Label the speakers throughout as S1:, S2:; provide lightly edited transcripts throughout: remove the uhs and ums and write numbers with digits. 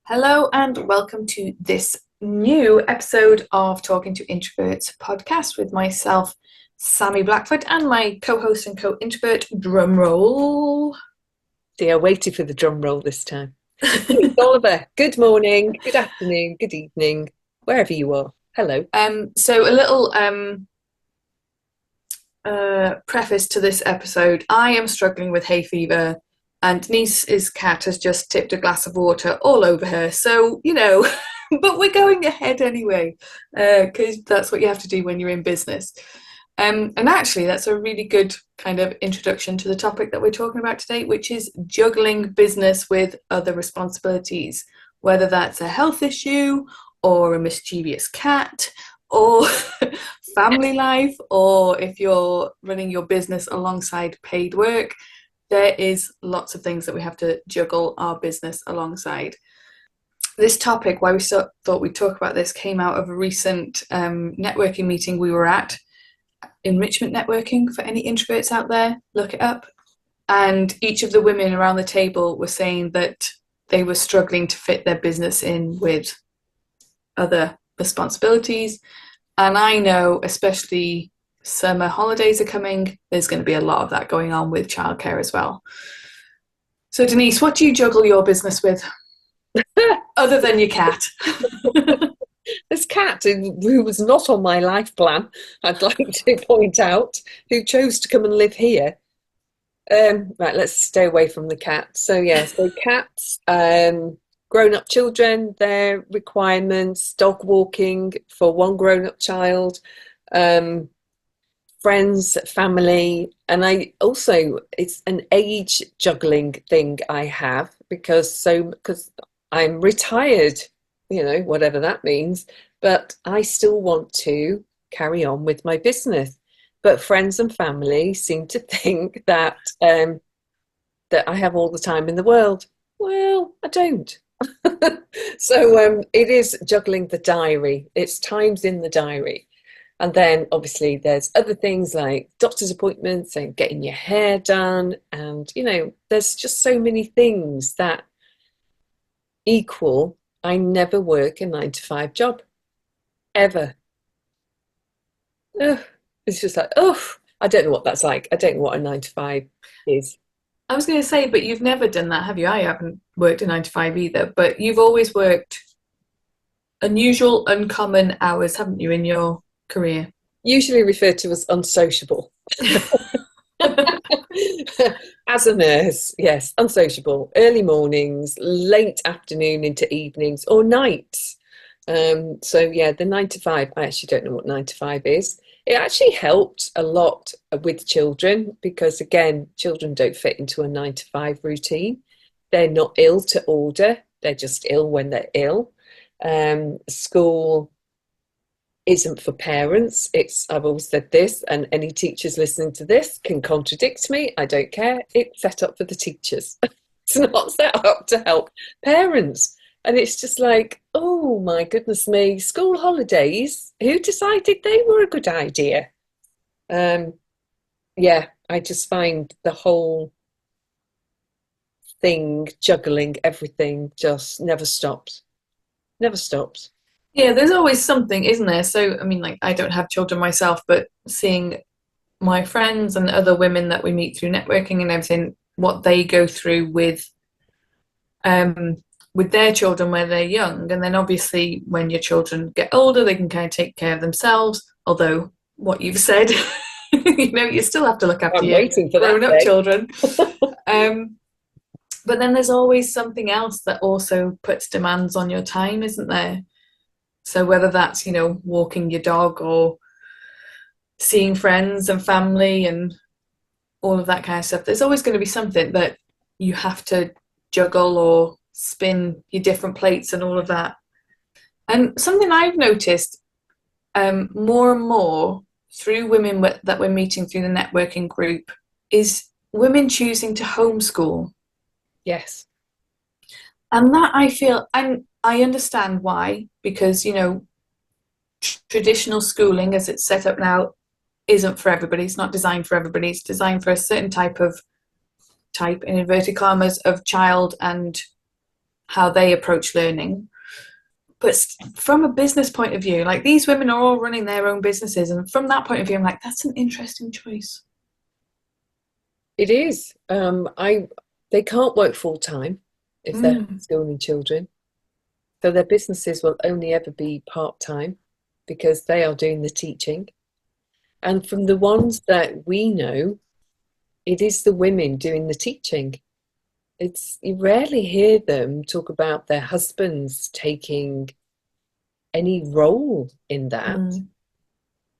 S1: Hello and welcome to this new episode of Talking to Introverts podcast with myself, Sami Blackford, and my co-host and co-introvert, drumroll.
S2: See, I waited for the drum roll this time. It's Oliver. Good morning, good afternoon, good evening, wherever you are. Hello.
S1: So a little preface to this episode. I am struggling with hay fever, and Denise's cat has just tipped a glass of water all over her. So, but we're going ahead anyway, because that's what you have to do when you're in business. And actually, that's a really good kind of introduction to the topic that we're talking about today, which is juggling business with other responsibilities, whether that's a health issue or a mischievous cat or family life, or if you're running your business alongside paid work. There is lots of things that we have to juggle our business alongside. This topic, why we thought we'd talk about this, came out of a recent networking meeting we were at. Enrichment networking, for any introverts out there, look it up. And each of the women around the table were saying that they were struggling to fit their business in with other responsibilities. And I know, especially summer holidays are coming, there's going to be a lot of that going on with childcare as well. So Denise, what do you juggle your business with other than your cat?
S2: This cat, who was not on my life plan, I'd like to point out, who chose to come and live here. Right, let's stay away from the cat. So cats, grown-up children, their requirements, dog walking for one grown-up child, friends, family, and it's an age juggling thing I have because I'm retired, whatever that means, but I still want to carry on with my business. But friends and family seem to think that that I have all the time in the world. Well, I don't. So it is juggling the diary. It's times in the diary. And then obviously there's other things like doctor's appointments and getting your hair done. And, there's just so many things that equal. I never work a 9-to-5 job, ever. Ugh, it's just like, I don't know what that's like. I don't know what a 9-to-5 is.
S1: I was going to say, but you've never done that, have you? I haven't worked a 9-to-5 either, but you've always worked unusual, uncommon hours, haven't you, in your career?
S2: Usually referred to as unsociable. As a nurse, yes, unsociable. Early mornings, late afternoon into evenings or nights. The 9-to-5, I actually don't know what 9-to-5 is. It actually helped a lot with children because, again, children don't fit into a 9-to-5 routine. They're not ill to order. They're just ill when they're ill. School isn't for parents. I've always said this, and any teachers listening to this can contradict me. I don't care. It's set up for the teachers. It's not set up to help parents. And it's just like, oh my goodness me, school holidays, who decided they were a good idea? I just find the whole thing, juggling everything, just never stops. Never stops.
S1: Yeah, there's always something, isn't there? So, I mean, I don't have children myself, but seeing my friends and other women that we meet through networking and everything, what they go through with their children when they're young. And then obviously when your children get older, they can kind of take care of themselves. Although what you've said, you still have to look after your grown-up children. But then there's always something else that also puts demands on your time, isn't there? So whether that's, walking your dog or seeing friends and family and all of that kind of stuff, there's always going to be something that you have to juggle or spin your different plates and all of that. And something I've noticed more and more through women that we're meeting through the networking group is women choosing to homeschool.
S2: Yes.
S1: And that I feel, and I understand why, because, traditional schooling as it's set up now isn't for everybody. It's not designed for everybody. It's designed for a certain type, in inverted commas, of child and how they approach learning. But from a business point of view, like these women are all running their own businesses, and from that point of view, I'm like, that's an interesting choice.
S2: It is. They can't work full time if they're
S1: Mm,
S2: schooling children. So their businesses will only ever be part time because they are doing the teaching. And from the ones that we know, it is the women doing the teaching. It's you rarely hear them talk about their husbands taking any role in that.
S1: mm,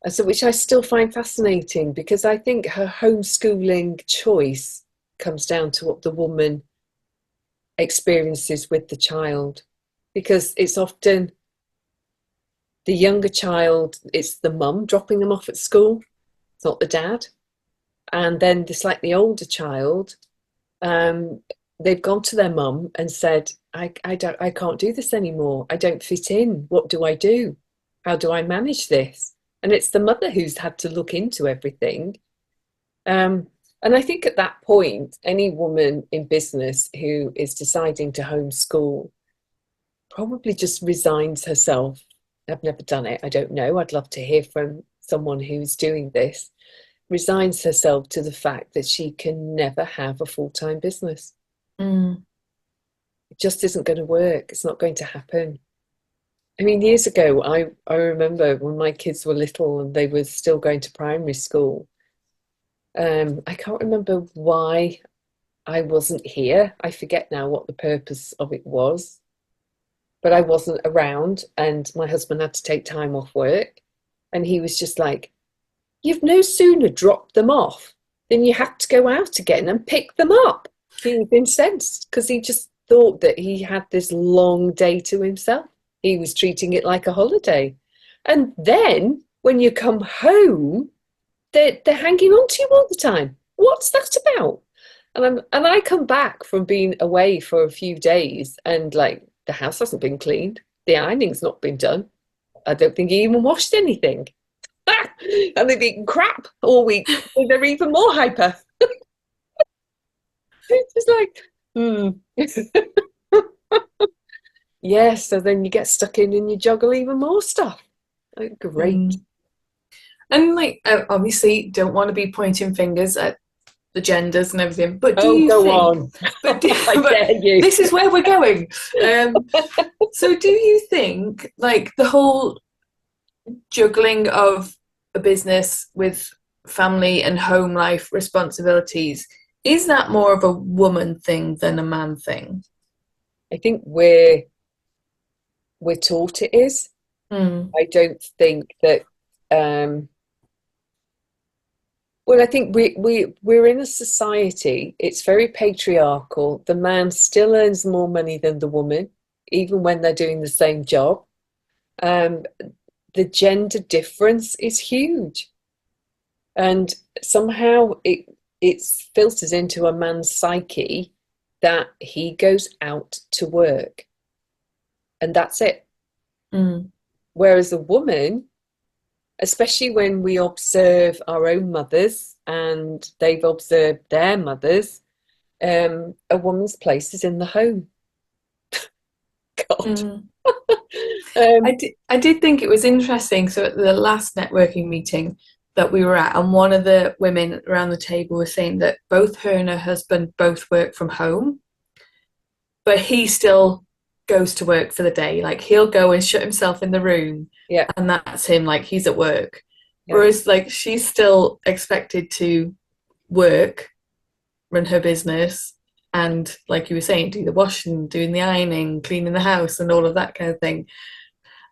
S2: So which I still find fascinating because I think her homeschooling choice comes down to what the woman experiences with the child. Because it's often the younger child, it's the mum dropping them off at school, it's not the dad. And then the slightly older child, um, they've gone to their mum and said, I can't do this anymore. I don't fit in. What do I do? How do I manage this? And it's the mother who's had to look into everything. And I think at that point, any woman in business who is deciding to homeschool probably just resigns herself. I've never done it. I don't know. I'd love to hear from someone who's doing this. Resigns herself to the fact that she can never have a full-time business.
S1: mm,
S2: It just isn't going to work. It's not going to happen. I mean, years ago, I remember when my kids were little and they were still going to primary school. I can't remember why I wasn't here. I forget now what the purpose of it was, but I wasn't around and my husband had to take time off work. And he was just like, you've no sooner dropped them off than you have to go out again and pick them up. He was incensed because he just thought that he had this long day to himself. He was treating it like a holiday. And then when you come home, they're hanging on to you all the time. What's that about? And I come back from being away for a few days and like the house hasn't been cleaned, the ironing's not been done. I don't think he even washed anything. And they've eaten crap all week. So they're even more hyper. It's just like, yeah, so then you get stuck in and you juggle even more stuff. Like, great.
S1: mm. And like, obviously, don't want to be pointing fingers at the genders and everything, but do
S2: Oh,
S1: you
S2: go
S1: think?
S2: on. I
S1: But
S2: dare you.
S1: this is where we're going. Um, so, do you think like the whole juggling of a business with family and home life responsibilities, is that more of a woman thing than a man thing?
S2: I think we're taught it is.
S1: Mm,
S2: I don't think that well, I think we're in a society, it's very patriarchal. The man still earns more money than the woman, even when they're doing the same job. Um, the gender difference is huge. And somehow it's filtered into a man's psyche that he goes out to work and that's it.
S1: mm,
S2: Whereas a woman, especially when we observe our own mothers and they've observed their mothers, a woman's place is in the home. God.
S1: mm.
S2: Um,
S1: I did think it was interesting. So at the last networking meeting that we were at, and one of the women around the table was saying that both her and her husband both work from home, but he still goes to work for the day. Like he'll go and shut himself in the room,
S2: yeah,
S1: and that's him. Like he's at work,
S2: yeah,
S1: whereas like she's still expected to work, run her business, and like you were saying, do the washing, doing the ironing, cleaning the house, and all of that kind of thing.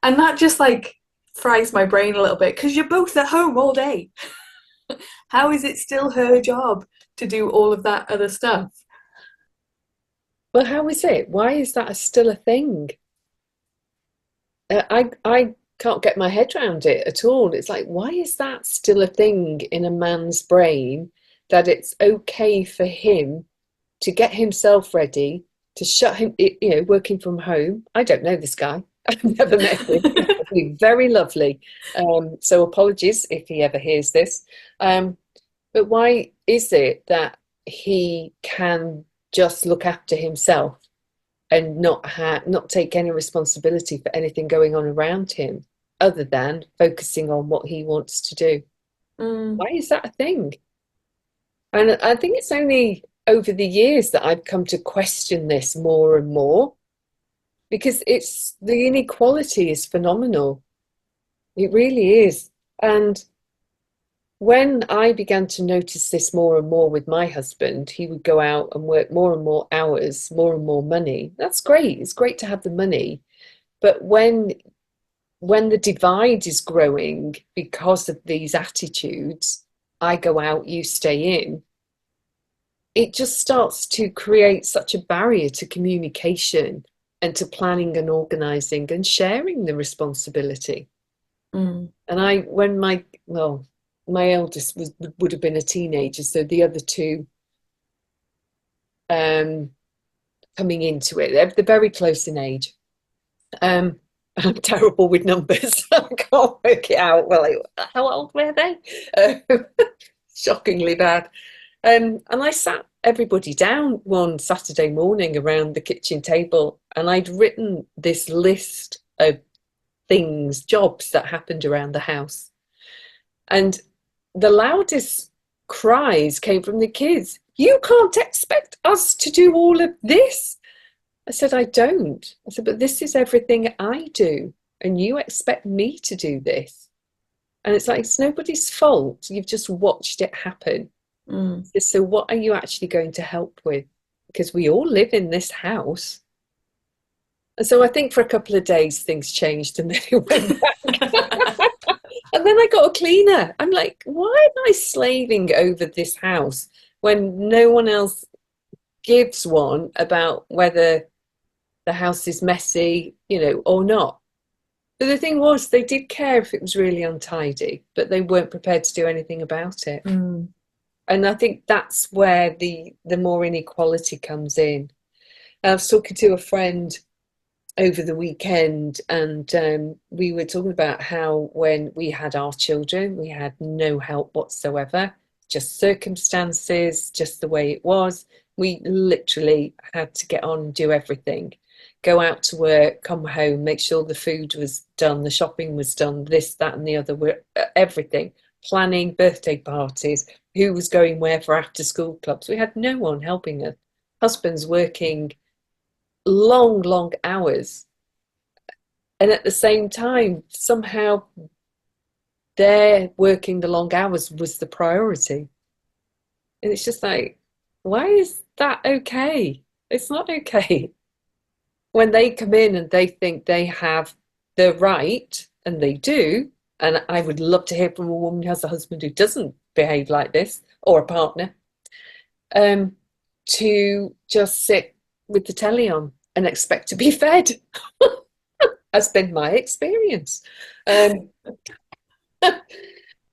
S1: And that just like fries my brain a little bit because you're both at home all day. How is it still her job to do all of that other stuff?
S2: well, how is it? Why is that still a thing? I can't get my head around it at all. It's like, why is that still a thing in a man's brain that it's okay for him to get himself ready, to shut him, working from home? I don't know this guy. I've never met him. He's probably very lovely. So apologies if he ever hears this. But why is it that he can just look after himself? and not take any responsibility for anything going on around him other than focusing on what he wants to do.
S1: Mm.
S2: Why is that a thing? And I think it's only over the years that I've come to question this more and more, because it's the inequality is phenomenal. It really is. And when I began to notice this more and more with my husband, he would go out and work more and more hours, more and more money. That's great. It's great to have the money. But when the divide is growing because of these attitudes, I go out, you stay in, it just starts to create such a barrier to communication and to planning and organizing and sharing the responsibility.
S1: Mm.
S2: And my eldest would have been a teenager, so the other two coming into it, they're very close in age. I'm terrible with numbers. I can't work it out. Well, how old were they? Shockingly bad. And I sat everybody down one Saturday morning around the kitchen table, and I'd written this list of things, jobs that happened around the house. And the loudest cries came from the kids. You can't expect us to do all of this. I said, I don't. I said, but this is everything I do, and you expect me to do this. And it's like, it's nobody's fault. You've just watched it happen.
S1: Mm.
S2: So what are you actually going to help with? Because we all live in this house. And so I think for a couple of days things changed, and then it went back. And then I got a cleaner. I'm like, why am I slaving over this house when no one else gives one about whether the house is messy, or not? But the thing was, they did care if it was really untidy, but they weren't prepared to do anything about it.
S1: Mm.
S2: And I think that's where the more inequality comes in. I was talking to a friend over the weekend, and we were talking about how when we had our children, we had no help whatsoever, just circumstances, just the way it was. We literally had to get on and do everything. Go out to work, come home, make sure the food was done, the shopping was done, this, that, and the other, everything. Planning birthday parties, who was going where for after school clubs. We had no one helping us. Husbands working long, long hours. And at the same time, somehow their working the long hours was the priority. And it's just like, why is that okay? It's not okay. When they come in and they think they have the right, and they do, and I would love to hear from a woman who has a husband who doesn't behave like this, or a partner, to just sit with the telly on and expect to be fed. Has been my experience. And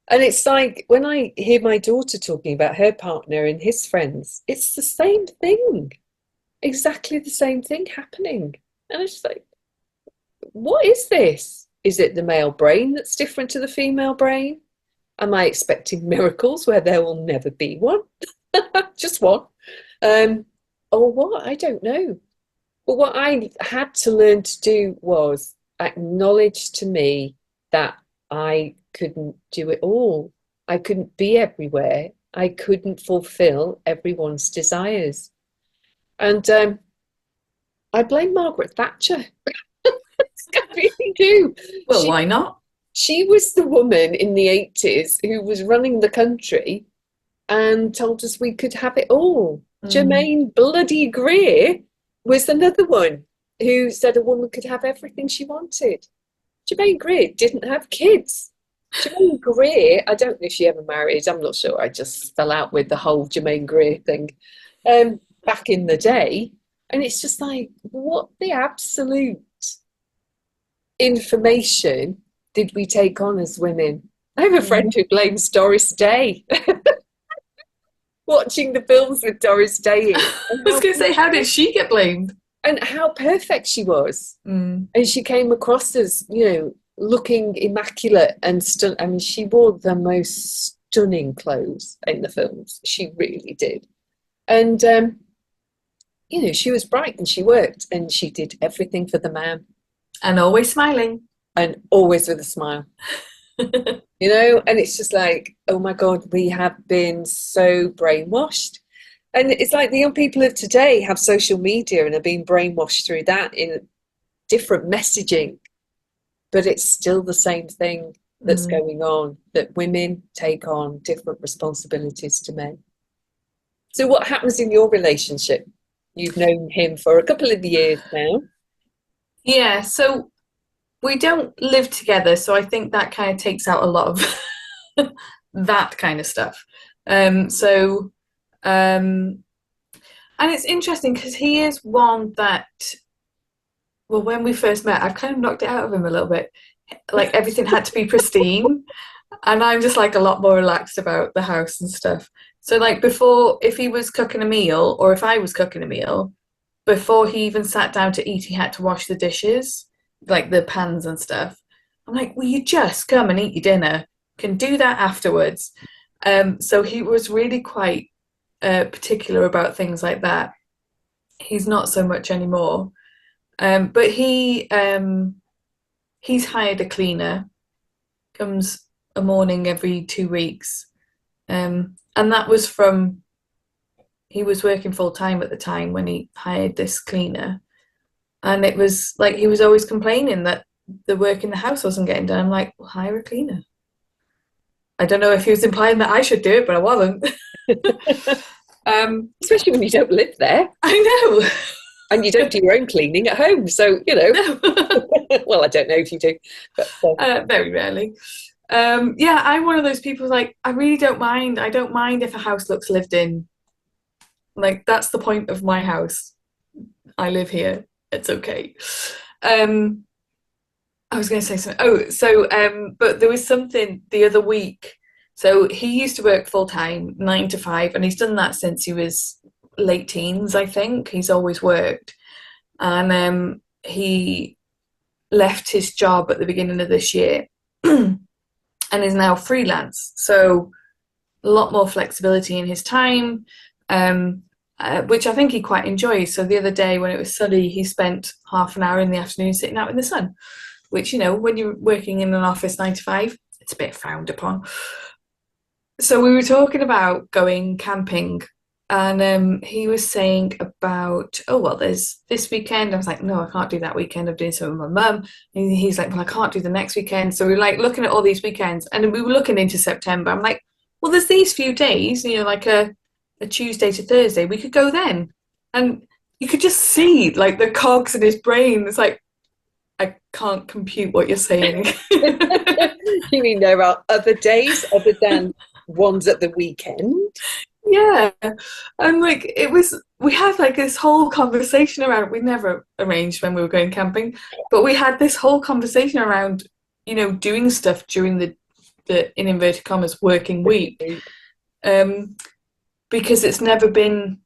S2: it's like when I hear my daughter talking about her partner and his friends, it's the same thing. Exactly the same thing happening. And it's like, what is this? Is it the male brain that's different to the female brain? Am I expecting miracles where there will never be one? Just one. Or what? I don't know. But what I had to learn to do was acknowledge to me that I couldn't do it all. I couldn't be everywhere. I couldn't fulfill everyone's desires. And I blame Margaret Thatcher. I really do.
S1: Well, why not?
S2: She was the woman in the 80s who was running the country and told us we could have it all. Germaine bloody Greer was another one who said a woman could have everything she wanted. Germaine Greer didn't have kids. Germaine Greer, I don't know if she ever married. I'm not sure. I just fell out with the whole Germaine Greer thing back in the day. And it's just like, what the absolute information did we take on as women? I have a friend who blames Doris Day. Watching the films with Doris Day.
S1: I was going to say, how did she get blamed?
S2: And how perfect she was. And she came across as, looking immaculate and I mean, she wore the most stunning clothes in the films. She really did. And she was bright and she worked and she did everything for the man
S1: And always smiling.
S2: and always with a smile. And it's just like, oh my God, we have been so brainwashed. And it's like the young people of today have social media and are being brainwashed through that in different messaging, but it's still the same thing that's going on, that women take on different responsibilities to men. So what happens in your relationship? You've known him for a couple of years now.
S1: Yeah, so we don't live together, so I think that kind of takes out a lot of that kind of stuff. So and it's interesting because he is one that, well, when we first met, I've kind of knocked it out of him a little bit. Like everything had to be pristine, and I'm just like a lot more relaxed about the house and stuff. So like before, if he was cooking a meal or if I was cooking a meal, before he even sat down to eat, he had to wash the dishes, like the pans and stuff. I'm like, will you just come and eat your dinner? Can do that afterwards. So he was really quite particular about things like that. He's not so much anymore. But he's hired a cleaner, comes a morning every 2 weeks. And that was from, he was working full time at the time when he hired this cleaner. And it was like he was always complaining that the work in the house wasn't getting done. I'm like, well, hire a cleaner. I don't know if he was implying that I should do it, but I wasn't.
S2: Especially when you don't live there.
S1: I know.
S2: And you don't do your own cleaning at home. So,
S1: No.
S2: well, I don't know if you do. But,
S1: very rarely. Yeah, I'm one of those people like, I really don't mind. I don't mind if a house looks lived in. Like, that's the point of my house. I live here. It's okay. I was going to say something. Oh, so, but there was something the other week. So he used to work full time, 9 to 5, and he's done that since he was late teens, I think. He's always worked. And he left his job at the beginning of this year and is now freelance. So a lot more flexibility in his time, which I think he quite enjoys. So the other day when it was sunny, he spent half an hour in the afternoon sitting out in the sun, which, when you're working in an office 9 to 5, it's a bit frowned upon. So we were talking about going camping, and he was saying about, oh, well, there's this weekend. I was like, no, I can't do that weekend. I'm doing something with my mum. And he's like, well, I can't do the next weekend. So we were like looking at all these weekends, and we were looking into September. I'm like, well, there's these few days, like a Tuesday to Thursday. We could go then. And you could just see like the cogs in his brain. It's like, I can't compute what you're saying.
S2: You mean there are other days other than ones at the weekend?
S1: Yeah. And like we had like this whole conversation around, we never arranged when we were going camping, but we had this whole conversation around, doing stuff during the in inverted commas working week. Because it's never been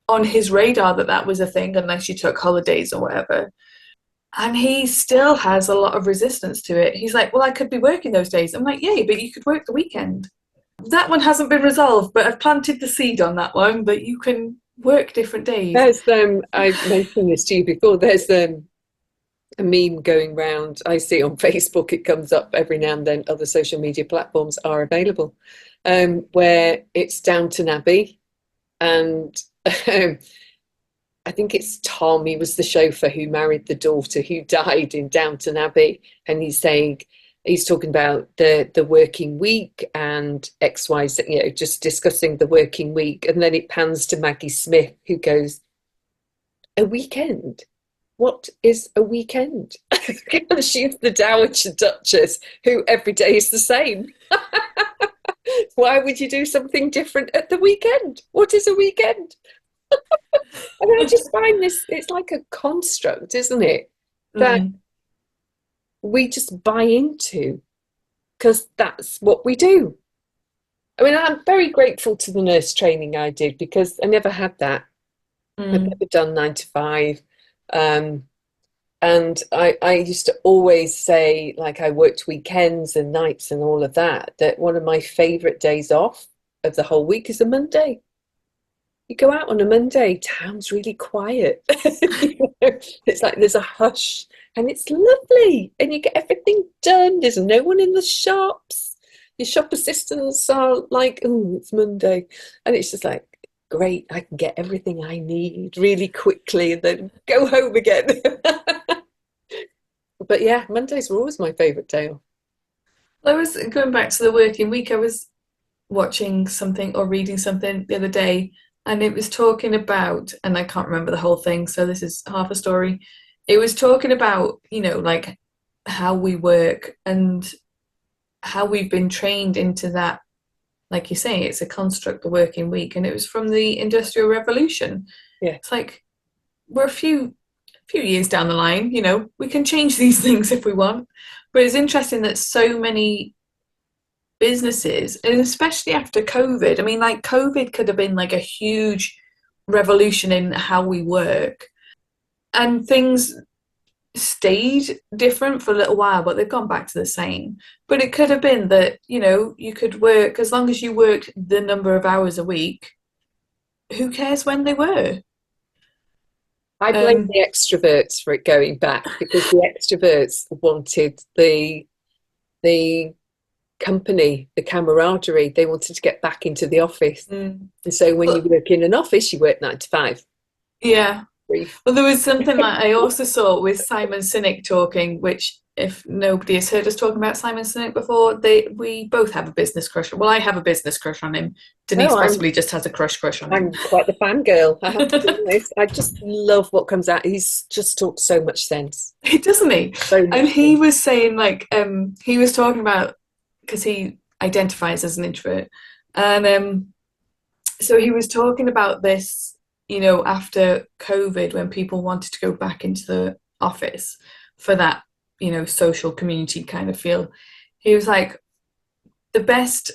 S1: on his radar that was a thing unless you took holidays or whatever. And he still has a lot of resistance to it. He's like, well, I could be working those days. I'm like, yeah, but you could work the weekend. That one hasn't been resolved, but I've planted the seed on that one, that you can work different days.
S2: There's I've mentioned this to you before. There's a meme going round. I see on Facebook, it comes up every now and then. Other social media platforms are available, where it's Downton Abbey, and I think it's Tom. He was the chauffeur who married the daughter who died in Downton Abbey, and he's talking about the working week and XY, just discussing the working week, and then it pans to Maggie Smith, who goes, "A weekend? What is a weekend?" She's the Dowager Duchess, who every day is the same. Why would you do something different at the weekend? What is a weekend? I mean, I just find this, it's like a construct, isn't it? That we just buy into because that's what we do. I mean, I'm very grateful to the nurse training I did because I never had that. I've never done 9 to 5. And I used to always say, like, I worked weekends and nights and all of that one of my favourite days off of the whole week is a Monday. you go out on a Monday, town's really quiet. You know, it's like there's a hush and it's lovely and you get everything done. There's no one in the shops. Your shop assistants are like, oh, it's Monday. And it's just like, great, I can get everything I need really quickly and then go home again. But yeah, Mondays were always my favourite day off.
S1: I was going back to the working week. I was watching something or reading something the other day, and it was talking about, and I can't remember the whole thing, so this is half a story. It was talking about, like how we work and how we've been trained into that. Like you say, it's a construct, the working week, and it was from the Industrial Revolution.
S2: Yeah.
S1: It's like we're a few years down the line, we can change these things if we want. But it's interesting that so many businesses, and especially after COVID, I mean, like COVID could have been like a huge revolution in how we work, and things stayed different for a little while, but they've gone back to the same. But it could have been that, you could work as long as you worked the number of hours a week. Who cares when they were?
S2: I blame the extroverts for it going back because the extroverts wanted the company, the camaraderie. They wanted to get back into the office. And so when you work in an office, you work 9 to 5.
S1: Yeah. Well, there was something that I also saw with Simon Sinek talking, which if nobody has heard us talking about Simon Sinek before, we both have a business crush. Well, I have a business crush on him. Denise possibly just has a crush on him.
S2: I'm quite the fangirl, I have to be honest. I just love what comes out. He's just talks so much sense.
S1: Doesn't he? And he was saying, like, he was talking about, because he identifies as an introvert, and so he was talking about this, after COVID, when people wanted to go back into the office for that, social community kind of feel. He was like, the best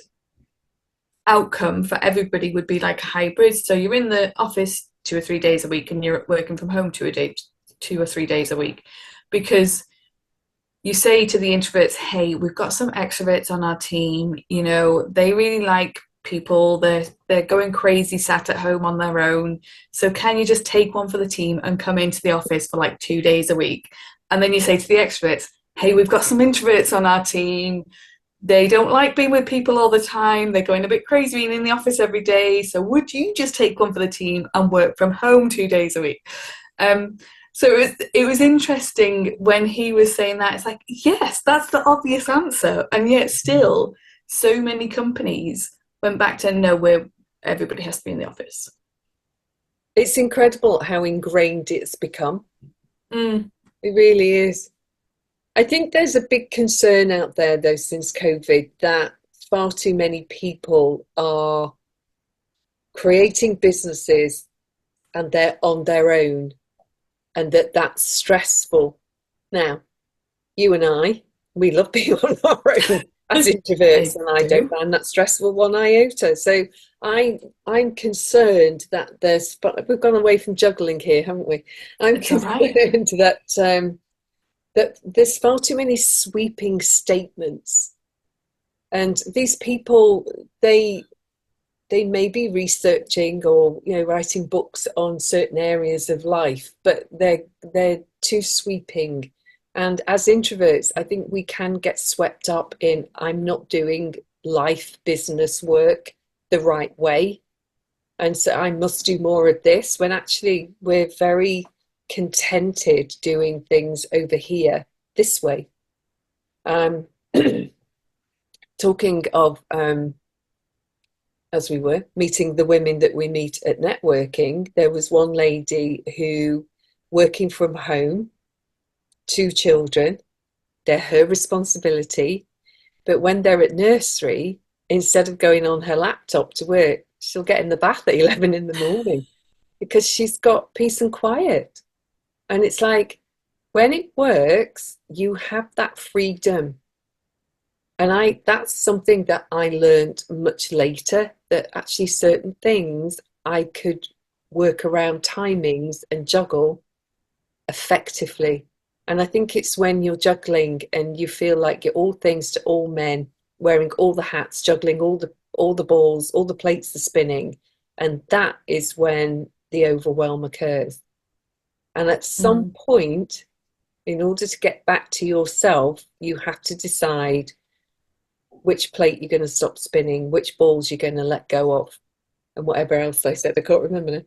S1: outcome for everybody would be like a hybrid. So you're in the office 2 or 3 days a week and you're working from home 2 or 3 days a week, because you say to the introverts, hey, we've got some extroverts on our team, they really like people, they're going crazy sat at home on their own, so can you just take one for the team and come into the office for like 2 days a week? And then you say to the extroverts, hey, we've got some introverts on our team, they don't like being with people all the time, they're going a bit crazy being in the office every day, so would you just take one for the team and work from home 2 days a week? So it was interesting when he was saying that. It's like, yes, that's the obvious answer, and yet still so many companies went back to no, where everybody has to be in the office.
S2: It's incredible how ingrained it's become. It really is. I think there's a big concern out there, though, since COVID, that far too many people are creating businesses and they're on their own, and that's stressful. Now, you and I, we love being on our own as introverts, and I don't find that stressful one iota. So I'm concerned that we've gone away from juggling here, haven't we? I'm concerned that there's far too many sweeping statements, and these people, they may be researching or writing books on certain areas of life, but they're too sweeping. And as introverts, I think we can get swept up in, I'm not doing life business work the right way, and so I must do more of this, when actually we're very contented doing things over here this way. Talking of as we were meeting the women that we meet at networking, there was one lady who, working from home, 2 children, they're her responsibility, but when they're at nursery, instead of going on her laptop to work, she'll get in the bath at 11 in the morning because she's got peace and quiet. And it's like, when it works, you have that freedom. And that's something that I learned much later, that actually certain things I could work around timings and juggle effectively. And I think it's when you're juggling and you feel like you're all things to all men, wearing all the hats, juggling all the balls, all the plates are spinning, And that is when the overwhelm occurs. And at some
S1: Mm.
S2: point, in order to get back to yourself, you have to decide which plate you're going to stop spinning, which balls you're going to let go of, and whatever else I said. I can't remember now.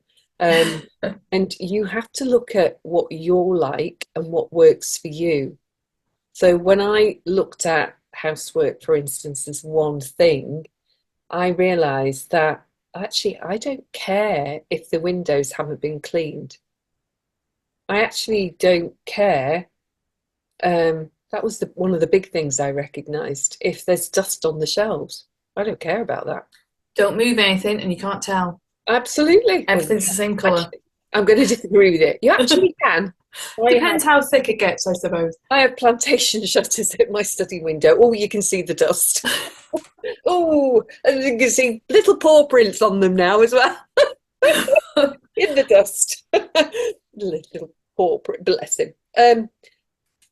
S2: And you have to look at what you're like and what works for you. So when I looked at housework, for instance, as one thing, I realised that actually I don't care if the windows haven't been cleaned. I actually don't care. That was one of the big things I recognised. If there's dust on the shelves, I don't care about that.
S1: Don't move anything and you can't tell.
S2: Absolutely. Well,
S1: Everything's the same colour.
S2: actually, I'm going to disagree with it. You actually can. I have
S1: Depends how thick it gets, I suppose.
S2: I have plantation shutters at my study window. Oh, you can see the dust. Oh, and you can see little paw prints on them now as well. In the dust. Little paw print, bless him.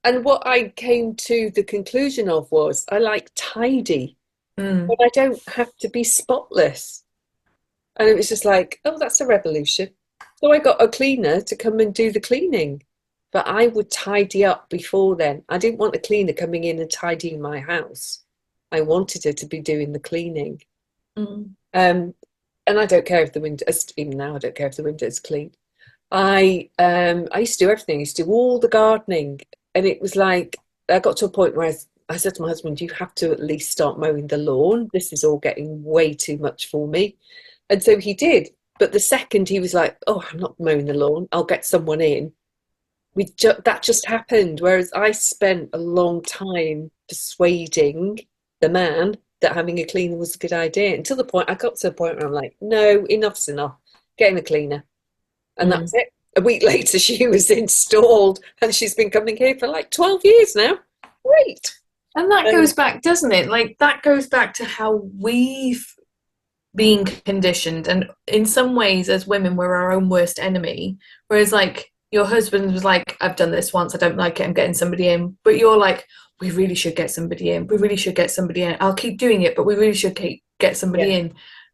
S2: And what I came to the conclusion of was I like tidy,
S1: Mm.
S2: but I don't have to be spotless. And it was just like, oh, that's a revolution. So I got a cleaner to come and do the cleaning. But I would tidy up before then. I didn't want a cleaner coming in and tidying my house. I wanted her to be doing the cleaning.
S1: Mm.
S2: And I don't care if the window, even now, I don't care if the window's clean. I used to do everything. I used to do all the gardening. And it was like, I got to a point where I said to my husband, you have to at least start mowing the lawn. This is all getting way too much for me. And so he did. But the second he was like, oh, I'm not mowing the lawn, I'll get someone in. That just happened. Whereas I spent a long time persuading the man that having a cleaner was a good idea. Until the point I got to a point where I'm like, no, enough's enough. Getting a cleaner. And
S1: Mm.
S2: that's it. A week later, she was installed and she's been coming here for like 12 years now. Great.
S1: And that goes back, doesn't it? Like, that goes back to how we've been conditioned. And in some ways, as women, we're our own worst enemy. Whereas, like, your husband was like, I've done this once, I don't like it, I'm getting somebody in. But you're like, we really should get somebody in. We really should get somebody in. I'll keep doing it, but we really should get somebody
S2: Yeah.
S1: in.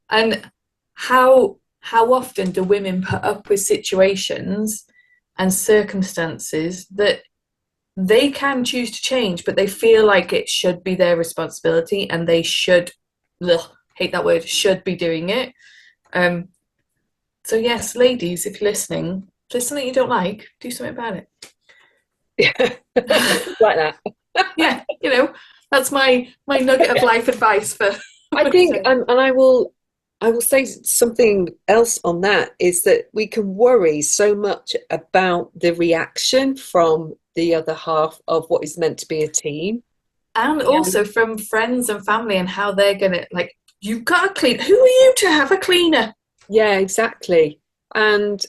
S1: And how often do women put up with situations and circumstances that they can choose to change, but they feel like it should be their responsibility and they should, ugh, hate that word, should be doing it. So yes, ladies, if you're listening, if there's something you don't like, do something about it.
S2: Yeah. Like that.
S1: Yeah, that's my nugget of life advice for.
S2: I think, and I will say something else on that, is that we can worry so much about the reaction from the other half of what is meant to be a team.
S1: And also from friends and family and how they're going to, like, you've got a clean. Who are you to have a cleaner?
S2: Yeah, exactly. And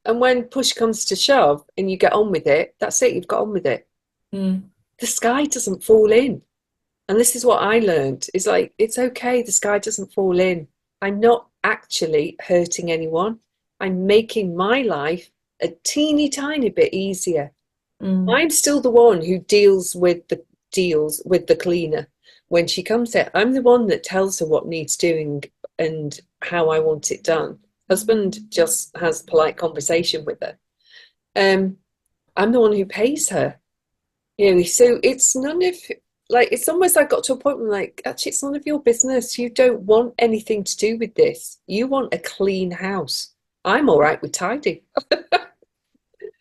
S2: when push comes to shove and you get on with it, that's it, you've got on with it.
S1: Mm.
S2: The sky doesn't fall in. And this is what I learned, is like, it's okay, the sky doesn't fall in. I'm not actually hurting anyone. I'm making my life a teeny tiny bit easier.
S1: Mm.
S2: I'm still the one who deals with the cleaner when she comes in. I'm the one that tells her what needs doing and how I want it done. Husband just has polite conversation with her. I'm the one who pays her. So it's none of, like, it's almost like I got to a point where I'm like, actually, it's none of your business. You don't want anything to do with this. You want a clean house. I'm all right with tidy.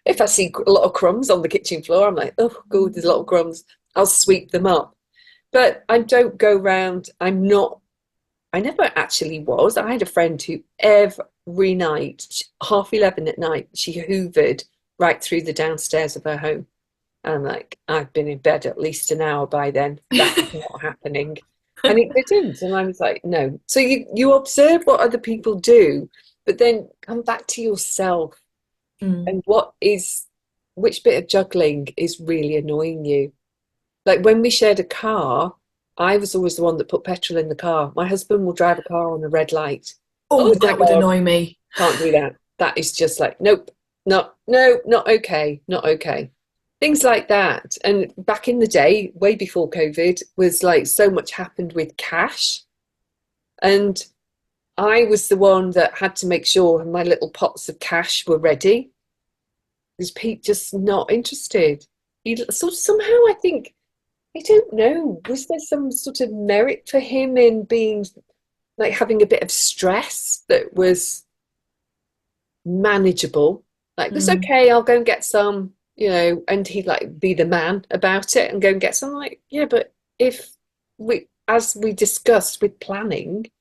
S2: If I see a lot of crumbs on the kitchen floor, I'm like, oh, God, there's a lot of crumbs. I'll sweep them up. But I don't go round. I never actually was. I had a friend who every night, 11:30 at night, she hoovered right through the downstairs of her home. And I'm like, I've been in bed at least an hour by then. That's not happening. And it didn't. And I was like, no. So you observe what other people do, but then come back to yourself. And which bit of juggling is really annoying you? Like when we shared a car, I was always the one that put petrol in the car. My husband will drive a car on a red light.
S1: Oh, that would annoy me.
S2: Can't do that. That is just like, nope, no, not okay, not okay. Things like that. And back in the day, way before COVID, was like so much happened with cash. And I was the one that had to make sure my little pots of cash were ready. Because Pete just not interested. He sort of somehow, I think, I don't know, was there some sort of merit for him in being like having a bit of stress that was manageable? Like, it's
S1: Mm.
S2: okay, I'll go and get some, and he'd like be the man about it and go and get some. Like, yeah, but if as we discussed with planning,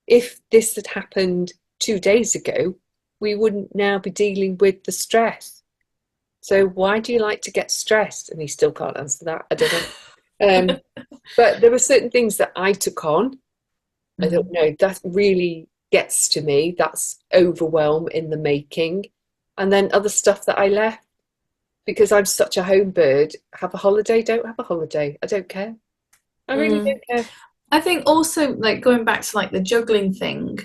S2: if this had happened 2 days ago, we wouldn't now be dealing with the stress. So why do you like to get stressed? And he still can't answer that. I don't know. But there were certain things that I took on. I don't
S1: Mm.
S2: know, that really gets to me. That's overwhelm in the making. And then other stuff that I left because I'm such a home bird. Have a holiday, don't have a holiday. I don't care. I really
S1: Mm.
S2: don't care.
S1: I think also, like, going back to like the juggling thing,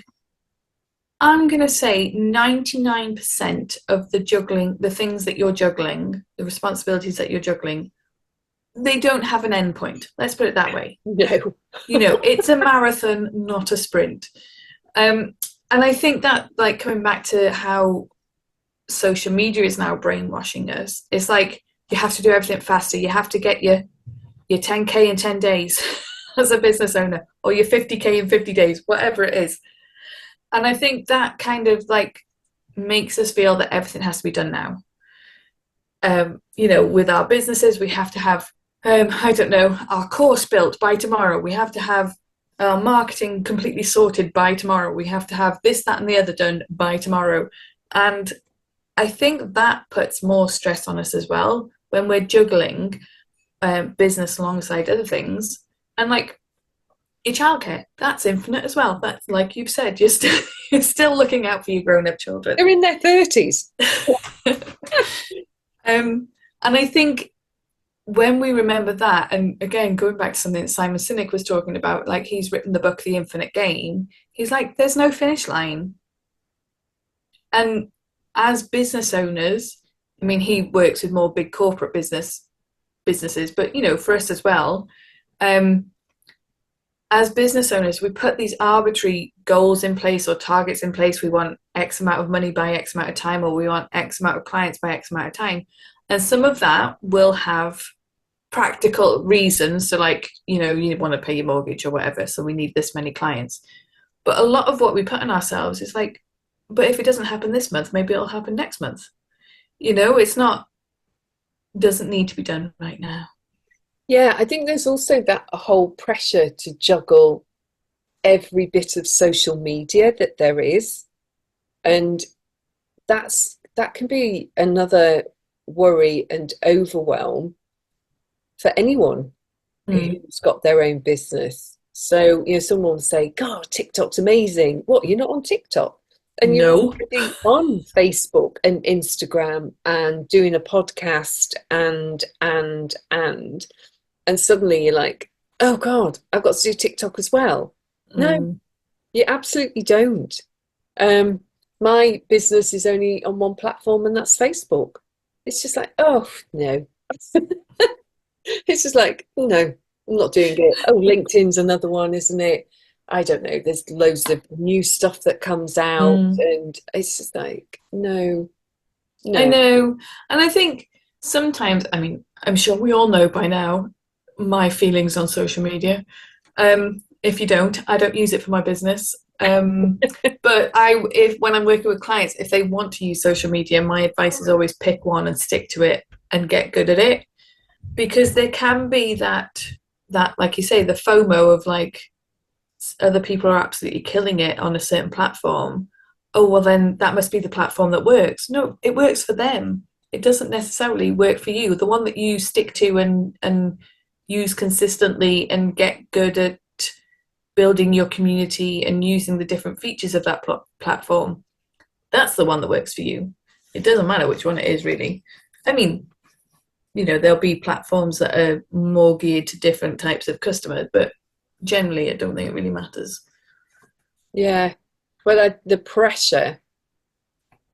S1: I'm going to say 99% of the juggling, the things that you're juggling, the responsibilities that you're juggling, they don't have an end point. Let's put it that way.
S2: No.
S1: It's a marathon, not a sprint. Um, and I think that, like, coming back to how social media is now brainwashing us, it's like you have to do everything faster. You have to get your 10K in 10 days as a business owner, or your 50K in 50 days, whatever it is. And I think that kind of like makes us feel that everything has to be done now. With our businesses, we have to have, I don't know, our course built by tomorrow. We have to have our marketing completely sorted by tomorrow. We have to have this, that, and the other done by tomorrow. And I think that puts more stress on us as well when we're juggling business alongside other things. And like your childcare, that's infinite as well. That's like you've said, you're still looking out for your grown-up children.
S2: They're in their 30s.
S1: And I think when we remember that, and again, going back to something that Simon Sinek was talking about, like he's written the book The Infinite Game, he's like, there's no finish line. And as business owners, I mean, he works with more big corporate businesses, but for us as well, as business owners, we put these arbitrary goals in place or targets in place. We want X amount of money by X amount of time, or we want X amount of clients by X amount of time. And some of that will have practical reasons. So like, you want to pay your mortgage or whatever. So we need this many clients. But a lot of what we put on ourselves is like, but if it doesn't happen this month, maybe it'll happen next month. It's not, doesn't need to be done right now.
S2: Yeah, I think there's also that whole pressure to juggle every bit of social media that there is. And that can be another worry and overwhelm for anyone who's got their own business. So, someone will say, God, TikTok's amazing. What, you're not on TikTok? And you're
S1: No.
S2: already on Facebook and Instagram and doing a podcast and suddenly you're like, oh God, I've got to do TikTok as well. No, you absolutely don't. My business is only on one platform, and that's Facebook. It's just like, oh no. It's just like, no, I'm not doing it. Oh, LinkedIn's another one, isn't it? I don't know. There's loads of new stuff that comes out, and it's just like, no.
S1: I know. And I think sometimes, I mean, I'm sure we all know by now my feelings on social media. If you don't, I don't use it for my business. But if when I'm working with clients, if they want to use social media, my advice is always pick one and stick to it and get good at it. Because there can be that like you say, the FOMO of like other people are absolutely killing it on a certain platform. Oh, well, then that must be the platform that works. No, it works for them. It doesn't necessarily work for you. The one that you stick to and use consistently and get good at building your community and using the different features of that platform, that's the one that works for you. It doesn't matter which one it is, really. I mean, there'll be platforms that are more geared to different types of customers, but generally, I don't think it really matters.
S2: Yeah. Well, the pressure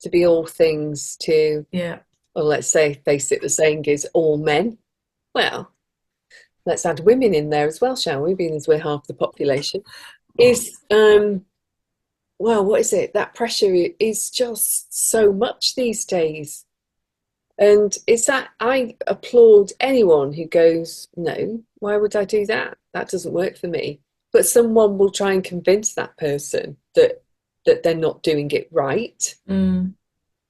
S2: to be all things to, well, let's say, face it, the saying is all men. Well, let's add women in there as well, shall we? Being as we're half the population, is well, what is it? That pressure is just so much these days. And it's that I applaud anyone who goes, no, why would I do that? That doesn't work for me. But someone will try and convince that person that they're not doing it right.
S1: Mm.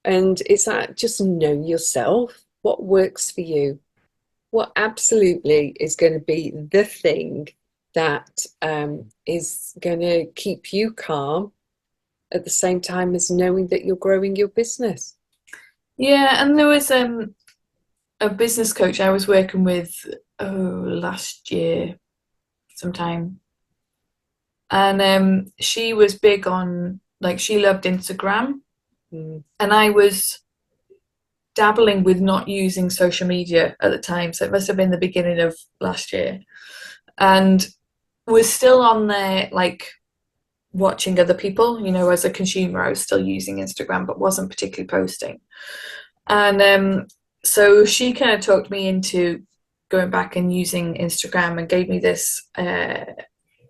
S2: And it's that just know yourself, what works for you, what absolutely is going to be the thing that is going to keep you calm at the same time as knowing that you're growing your business.
S1: Yeah, and there was a business coach I was working with last year sometime, and she was big on, like, she loved Instagram,
S2: Mm.
S1: and I was dabbling with not using social media at the time, so it must have been the beginning of last year, and was still on there, like, watching other people. As a consumer, I was still using Instagram, but wasn't particularly posting. And so she kind of talked me into going back and using Instagram, and gave me this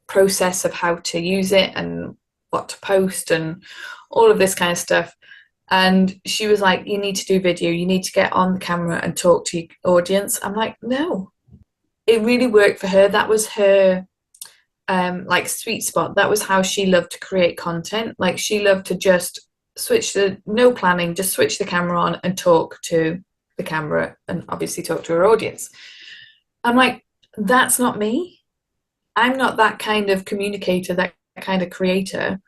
S1: process of how to use it and what to post and all of this kind of stuff. And she was like, you need to do video, you need to get on the camera and talk to your audience. I'm like, no. It really worked for her. That was her like sweet spot. That was how she loved to create content. Like, she loved to just no planning, just switch the camera on and talk to the camera, and obviously talk to her audience. I'm like, that's not me. I'm not that kind of communicator, that kind of creator.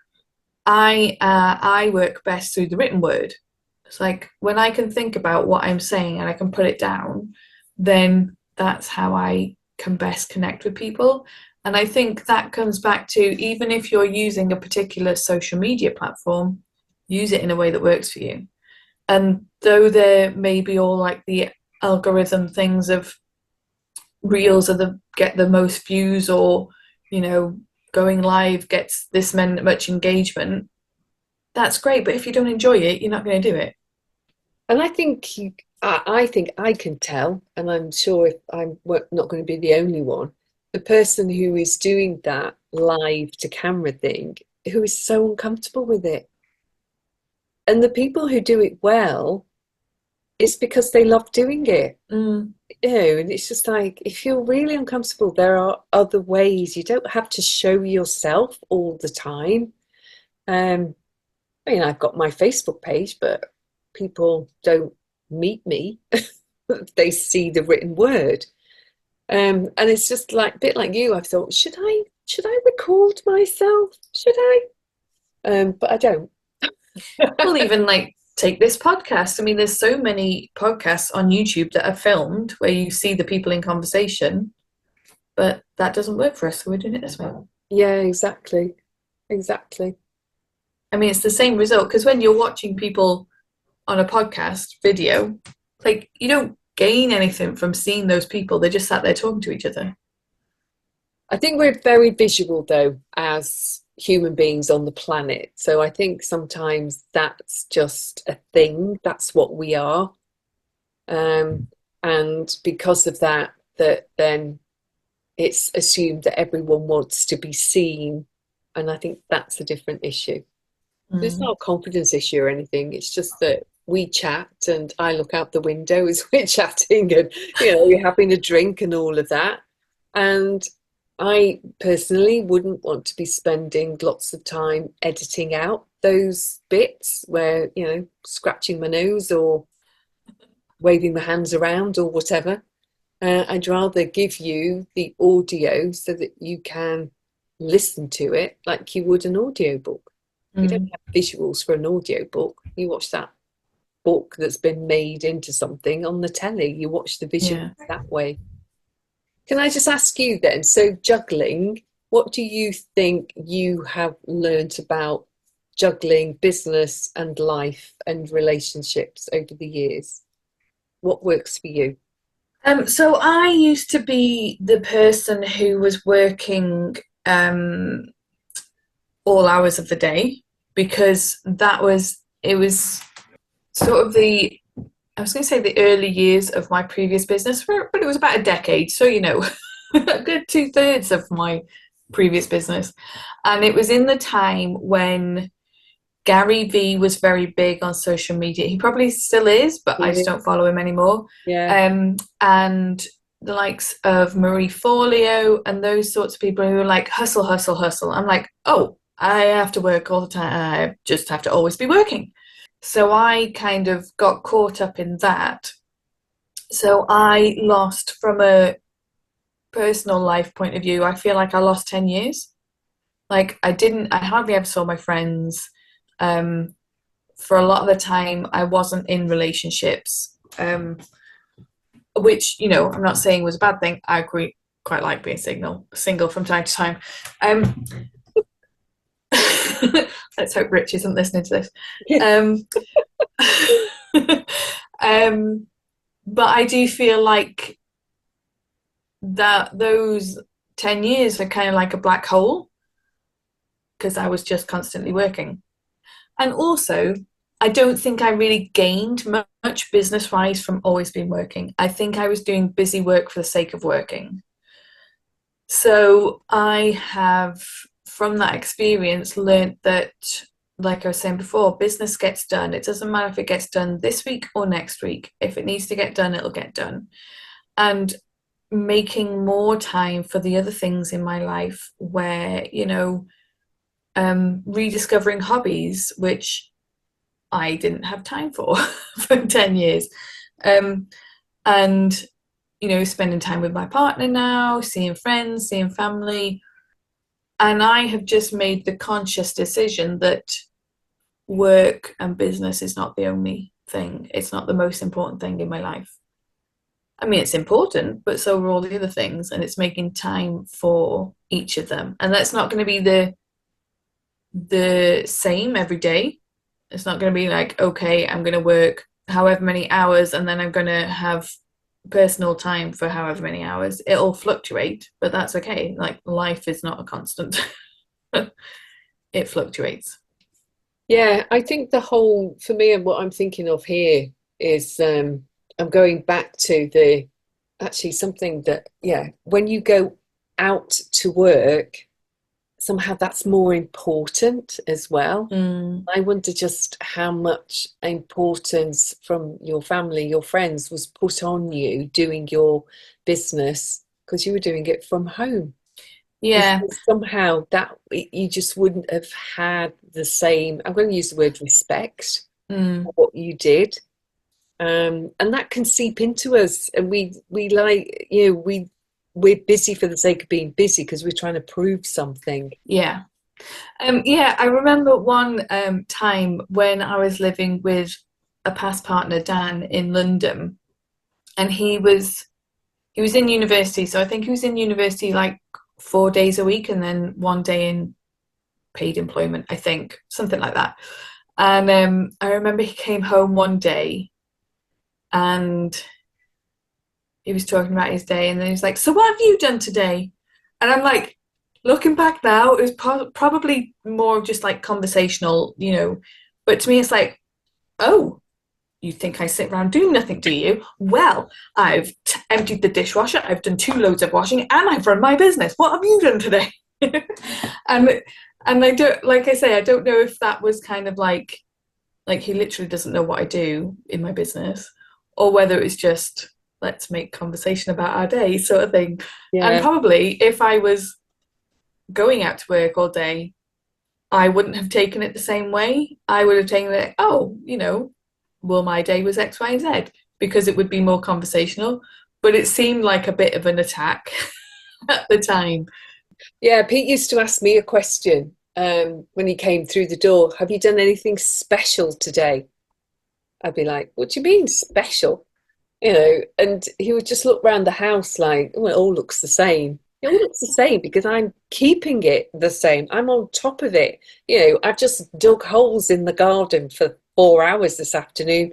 S1: I work best through the written word. It's like, when I can think about what I'm saying and I can put it down, then that's how I can best connect with people. And I think that comes back to, even if you're using a particular social media platform, use it in a way that works for you. And though there may be all, like, the algorithm things of reels get the most views, or going live gets this much engagement, that's great. But if you don't enjoy it, you're not going to do it.
S2: And I think I can tell, and I'm sure if I'm not going to be the only one, the person who is doing that live to camera thing, who is so uncomfortable with it. And the people who do it well, it's because they love doing it.
S1: Mm.
S2: And it's just like, if you're really uncomfortable, there are other ways. You don't have to show yourself all the time. I've got my Facebook page, but people don't meet me. They see the written word. And it's just like a bit like you. I've thought, should I record myself? Should I? But I don't.
S1: Well, even, like, take this podcast. I mean, there's so many podcasts on YouTube that are filmed where you see the people in conversation, but that doesn't work for us, so we're doing it this way.
S2: Yeah, exactly. Exactly.
S1: I mean, it's the same result, because when you're watching people on a podcast video, like, you don't gain anything from seeing those people. They're just sat there talking to each other.
S2: I think we're very visual, though, as human beings on the planet. So I think sometimes that's just a thing. That's what we are. And because of that, then it's assumed that everyone wants to be seen. And I think that's a different issue. It's not a confidence issue or anything. It's just that we chat and I look out the window as we're chatting, and we're having a drink and all of that. And I personally wouldn't want to be spending lots of time editing out those bits where, scratching my nose or waving my hands around or whatever. I'd rather give you the audio so that you can listen to it like you would an audiobook. You don't have visuals for an audiobook. You watch that book that's been made into something on the telly. You watch the visuals that way. Can I just ask you then, so juggling, what do you think you have learned about juggling business and life and relationships over the years? What works for you?
S1: So I used to be the person who was working all hours of the day, because it was sort of I was going to say the early years of my previous business, but it was about a decade. So, a good 2/3 of my previous business. And it was in the time when Gary V was very big on social media. He probably still is, but I just
S2: Yeah.
S1: don't follow him anymore.
S2: Yeah.
S1: And the likes of Marie Forleo and those sorts of people who are like hustle, hustle, hustle. I'm like, oh, I have to work all the time. I just have to always be working. So I kind of got caught up in that. So I lost, from a personal life point of view, I feel like I lost 10 years. Like I hardly ever saw my friends. Um, for a lot of the time, I wasn't in relationships, which, I'm not saying was a bad thing. I quite like being single from time to time. Um, let's hope Rich isn't listening to this. Um, but I do feel like that those 10 years are kind of like a black hole because I was just constantly working. And also, I don't think I really gained much business wise from always being working. I think I was doing busy work for the sake of working. So I have, from that experience, learned that, like I was saying before, business gets done. It doesn't matter if it gets done this week or next week. If it needs to get done, it'll get done. And making more time for the other things in my life where, rediscovering hobbies, which I didn't have time for for 10 years. Um, and, spending time with my partner now, seeing friends, seeing family. And I have just made the conscious decision that work and business is not the only thing. It's not the most important thing in my life. I mean, it's important, but so are all the other things. And it's making time for each of them. And that's not going to be the same every day. It's not going to be like, okay, I'm going to work however many hours and then I'm going to have personal time for however many hours. It'll fluctuate, but that's okay. Like, life is not a constant. It fluctuates.
S2: Yeah, I think for me, and what I'm thinking of here is I'm going back to actually something that, yeah, when you go out to work, somehow that's more important as well. I wonder just how much importance from your family, your friends, was put on you doing your business because you were doing it from home.
S1: Yeah.
S2: Because somehow that you just wouldn't have had the same, I'm going to use the word respect for what you did. And that can seep into us, and we like, we're busy for the sake of being busy because we're trying to prove something.
S1: Yeah. Yeah, I remember one time when I was living with a past partner, Dan, in London, and he was in university. So I think he was in university like 4 days a week and then one day in paid employment, I think, something like that. And I remember he came home one day and he was talking about his day, and then he's like, "So what have you done today?" And I'm like, looking back now, it was probably more just like conversational, But to me, it's like, oh, you think I sit around doing nothing, do you? Well, I've emptied the dishwasher, I've done 2 loads of washing, and I've run my business. What have you done today? and and I don't, like I say, I don't know if that was kind of like he literally doesn't know what I do in my business, or whether it's just let's make conversation about our day sort of thing. And
S2: Yeah.
S1: probably if I was going out to work all day, I wouldn't have taken it the same way. I would have taken it, oh, well, my day was X, Y, and Z, because it would be more conversational. But it seemed like a bit of an attack at the time.
S2: Yeah, Pete used to ask me a question when he came through the door. Have you done anything special today? I'd be like, what do you mean special? And he would just look around the house like, oh, it all looks the same. It all looks the same because I'm keeping it the same. I'm on top of it. I've just dug holes in the garden for 4 hours this afternoon.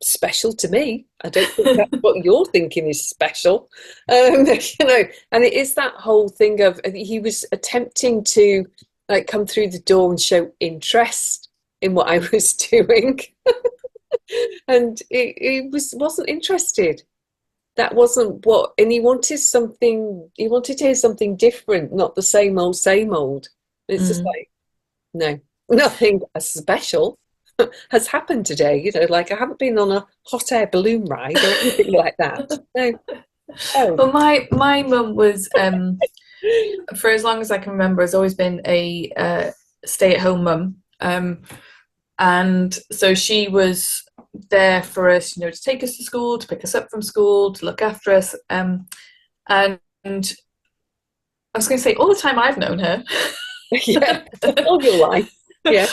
S2: Special to me. I don't think that's what you're thinking is special. And it is that whole thing of he was attempting to like come through the door and show interest in what I was doing. And he wasn't interested. That wasn't what, and he wanted to hear something different, not the same old, same old. It's just
S1: Mm.
S2: like, no. Nothing special has happened today. Like I haven't been on a hot air balloon ride or anything like that. No. Oh,
S1: Well, my mum was for as long as I can remember, has always been a stay-at-home mum, and so she was there for us, to take us to school, to pick us up from school, to look after us, and I was going to say all the time I've known her.
S2: yeah, all your life. Yeah.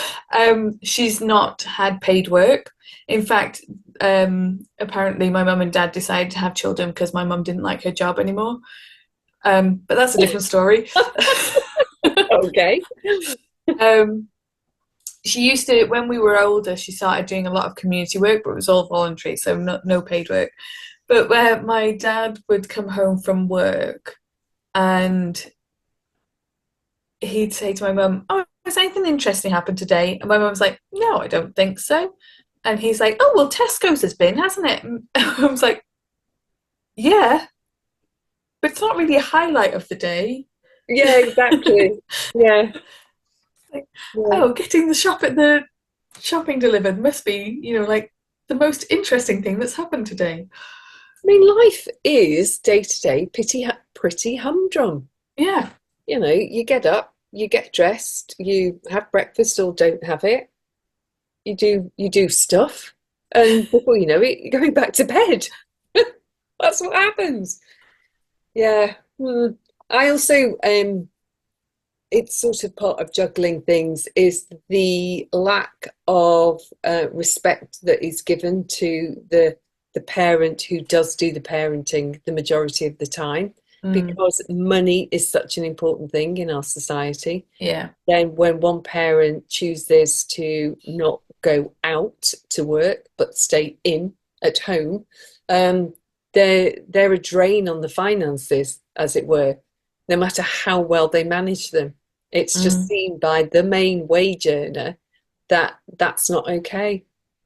S1: She's not had paid work. In fact, apparently my mum and dad decided to have children because my mum didn't like her job anymore. But that's a different story.
S2: Okay.
S1: um, she used to, when we were older, she started doing a lot of community work, but it was all voluntary, so no paid work. But where my dad would come home from work and he'd say to my mum, "Oh, has anything interesting happened today?" And my mum's like, "No, I don't think so." And he's like, "Oh, well, Tesco's has been, hasn't it?" And I was like, "Yeah, but it's not really a highlight of the day."
S2: Yeah, exactly. Yeah.
S1: Like,
S2: Yeah.
S1: oh, getting the shopping delivered must be, like the most interesting thing that's happened today.
S2: I mean, life is day to day pretty humdrum.
S1: Yeah.
S2: You get up, you get dressed, you have breakfast or don't have it. You do stuff, and before you know it, you're going back to bed. That's what happens. Yeah. I also it's sort of part of juggling things is the lack of respect that is given to the parent who does do the parenting the majority of the time,
S1: Mm,
S2: because money is such an important thing in our society.
S1: yeah.
S2: Then when one parent chooses to not go out to work but stay in at home, um, they're a drain on the finances, as it were, no matter how well they manage them. It's just
S1: Mm,
S2: seen by the main wage earner that that's not okay.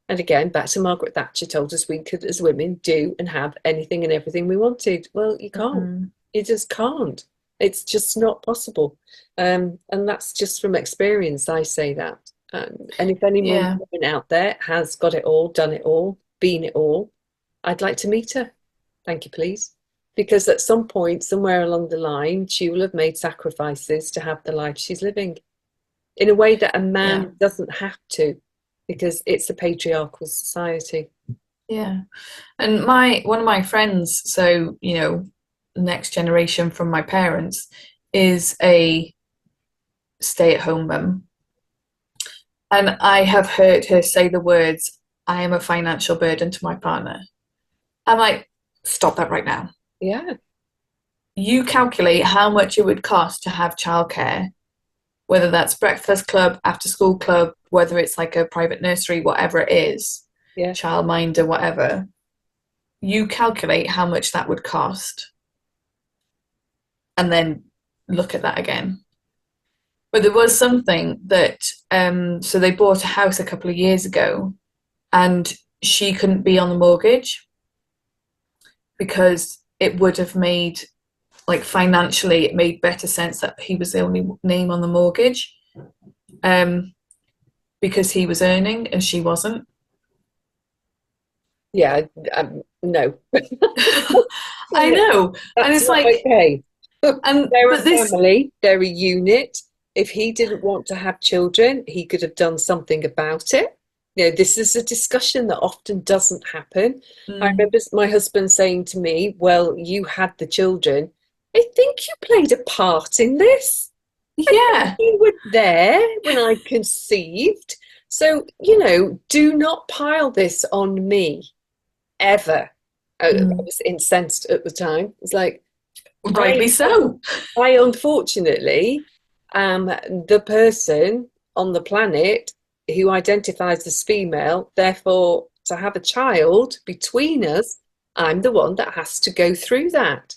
S2: And again, back to Margaret Thatcher told us we could, as women, do and have anything and everything we wanted. Well, you can't.
S1: mm,
S2: You just can't. It's just not possible. And that's just from experience, I say that. And if any
S1: yeah.
S2: woman out there has got it all, done it all, been it all, I'd like to meet her. Thank you, please. Because at some point, somewhere along the line, she will have made sacrifices to have the life she's living in a way that a
S1: Yeah.
S2: man doesn't have to, because it's a patriarchal society.
S1: Yeah. And my one of my friends, so, next generation from my parents, is a stay-at-home mum. And I have heard her say the words, "I am a financial burden to my partner." I'm like, stop that right now.
S2: Yeah,
S1: You calculate how much it would cost to have childcare, whether that's breakfast club, after school club, whether it's like a private nursery, whatever it is,
S2: yeah,
S1: childminder, whatever. You calculate how much that would cost and then look at that again. But there was something that, so they bought a house a couple of years ago and she couldn't be on the mortgage because it would have made, like financially, it made better sense that he was the only name on the mortgage, um, because he was earning and she wasn't.
S2: yeah. No,
S1: I
S2: no,
S1: know, and
S2: that's
S1: it's
S2: not
S1: like,
S2: okay.
S1: and
S2: They're a
S1: but this,
S2: family, they're a unit. If he didn't want to have children, he could have done something about it. This is a discussion that often doesn't happen. I
S1: mm,
S2: remember my husband saying to me, "Well, you had the children. I think you played a part in this. I think
S1: yeah,
S2: you were there when I conceived. So, do not pile this on me ever." I
S1: mm,
S2: was incensed at the time. It's like, I
S1: rightly so.
S2: I unfortunately am the person on the planet who identifies as female. Therefore, to have a child between us, I'm the one that has to go through that.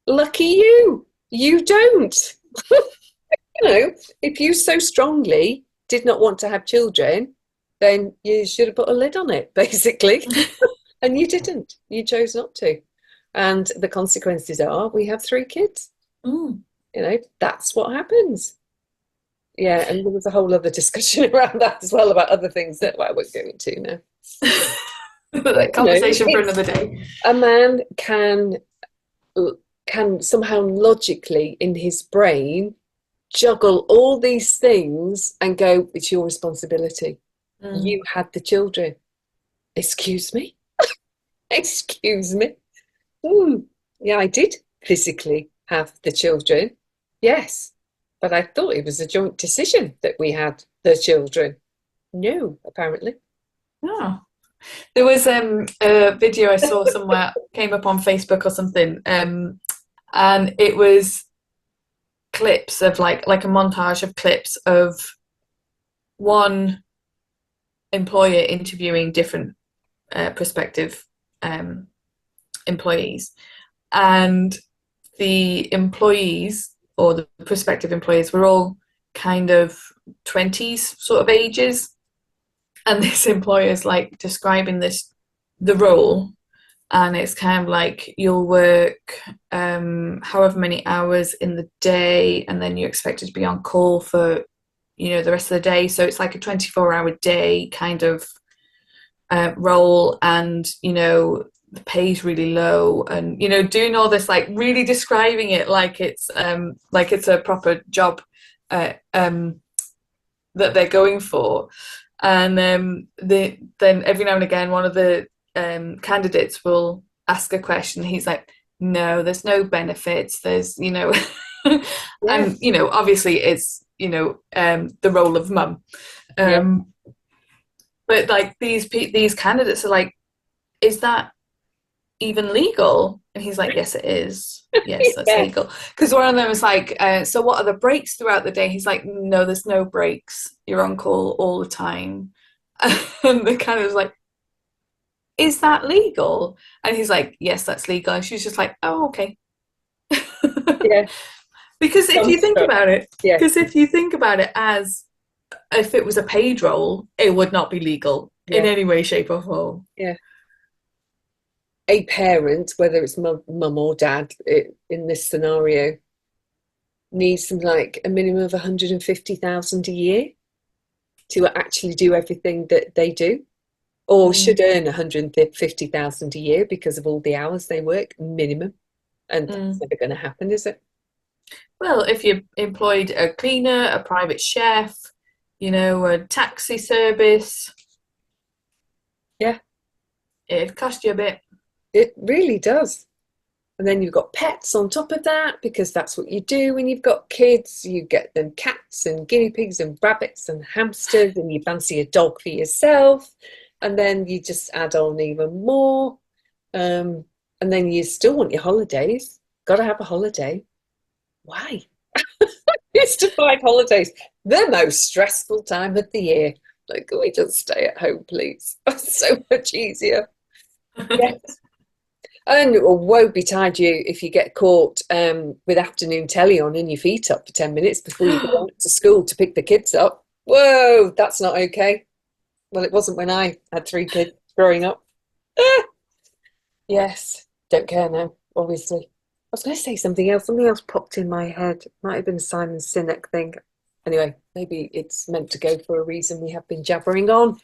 S2: Lucky you. You don't. If you so strongly did not want to have children, then you should have put a lid on it, basically. And you didn't. You chose not to. And the consequences are we have 3 kids.
S1: Mm,
S2: That's what happens. Yeah, and there was a whole other discussion around that as well about other things that I won't go into now. But,
S1: Conversation for
S2: it's
S1: another day.
S2: a man can somehow logically in his brain juggle all these things and go, it's your responsibility. You had the children. Excuse me? Excuse me? Yeah, I did physically have the children. Yes. But I thought it was a joint decision that we had the children. No, apparently.
S1: Oh. There was a video I saw somewhere, came up on Facebook or something, and it was clips of like a montage of clips of one employer interviewing different prospective employees, and the employees or the prospective employees were all kind of 20s sort of ages, and this employer's like describing the role, and it's kind of like you'll work however many hours in the day, and then you're expected to be on call for the rest of the day, so it's like a 24-hour day kind of role, and the pay's really low, and doing all this, like really describing it like it's a proper job that they're going for. And then every now and again one of the candidates will ask a question. He's like, no, there's no benefits, there's
S2: Yeah.
S1: and obviously it's the role of mum,
S2: Yeah.
S1: but like these candidates are like, is that even legal? And he's like, yes, it is. Yes, that's
S2: Yeah.
S1: legal. Because one of them is like, so what are the breaks throughout the day? He's like, no, there's no breaks. You're on call all the time. And the kind of was like, is that legal? And he's like, yes, that's legal. And she's just like, oh, okay.
S2: Yeah.
S1: Because if you think about it,
S2: Yeah.
S1: as if it was a paid role, it would not be legal in
S2: Yeah.
S1: any way, shape, or form.
S2: Yeah. A parent, whether it's mum or dad, in this scenario, needs something like a minimum of 150,000 a year to actually do everything that they do, or should earn 150,000 a year because of all the hours they work minimum. And that's never going to happen, is it?
S1: Well, if you employed a cleaner, a private chef, a taxi service,
S2: Yeah,
S1: it'd cost you a bit.
S2: it really does. And then you've got pets on top of that, because that's what you do when you've got kids. You get them cats and guinea pigs and rabbits and hamsters, and you fancy a dog for yourself. And then you just add on even more. And then you still want your holidays. Got to have a holiday. Why? Used to find holidays the most stressful time of the year. Like, can we just stay at home, please? So much easier. Yes. And woe betide you if you get caught with afternoon telly on and your feet up for 10 minutes before you go on to school to pick the kids up. Whoa, that's not okay. Well, it wasn't when I had 3 kids growing up. Yes, don't care now, obviously. I was going to say something else. Something else popped in my head. Might have been a Simon Sinek thing. Anyway, maybe it's meant to go for a reason. We have been jabbering on.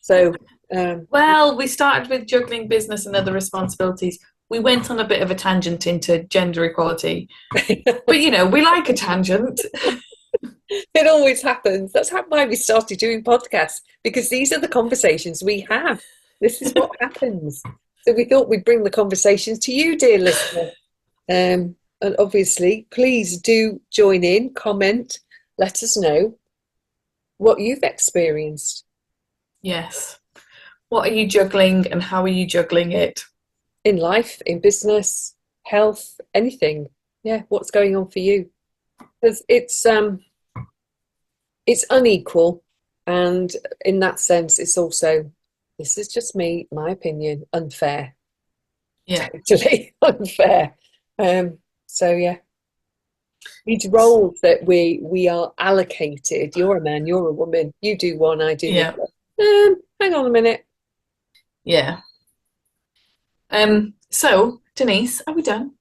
S2: So,
S1: well, we started with juggling business and other responsibilities. We went on a bit of a tangent into gender equality. But, we like a tangent.
S2: It always happens. That's why we started doing podcasts, because these are the conversations we have. This is what happens. So we thought we'd bring the conversations to you, dear listener. And obviously, please do join in, comment, let us know what you've experienced.
S1: Yes. What are you juggling and how are you juggling it?
S2: In life, in business, health, anything. Yeah, what's going on for you? Because it's unequal, and in that sense, it's also, this is just me, my opinion, unfair.
S1: Yeah.
S2: Totally unfair. So yeah, these roles that we are allocated. You're a man, you're a woman. You do one, I do the other. Hang on a minute.
S1: Yeah. So, Denise, are we done?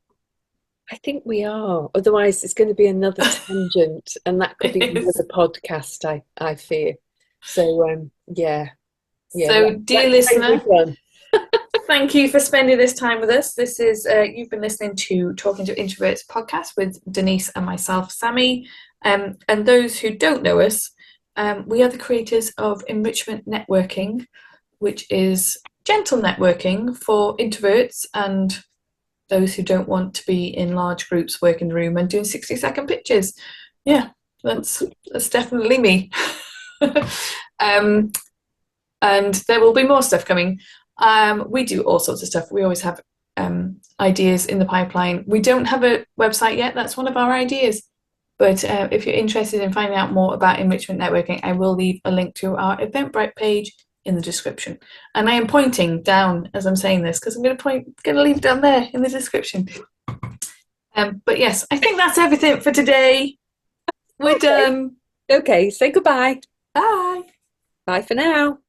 S2: I think we are. Otherwise, it's going to be another tangent, and that could be another podcast, I fear. So, yeah, yeah.
S1: So, dear
S2: Let's say we're
S1: listener,
S2: done.
S1: thank you for spending this time with us. This is you've been listening to Talking to Introverts podcast with Denise and myself, Sami. And those who don't know us, we are the creators of Enrichment Networking, which is gentle networking for introverts and those who don't want to be in large groups, work in the room and doing 60-second pitches. Yeah, that's definitely me. um, and there will be more stuff coming. We do all sorts of stuff. We always have ideas in the pipeline. We don't have a website yet. That's one of our ideas. But if you're interested in finding out more about enrichment networking, I will leave a link to our Eventbrite page in the description. And I am pointing down as I'm saying this because I'm going to leave it down there in the description. But yes, I think that's everything for today. We're done.
S2: Okay, say goodbye.
S1: Bye.
S2: Bye for now.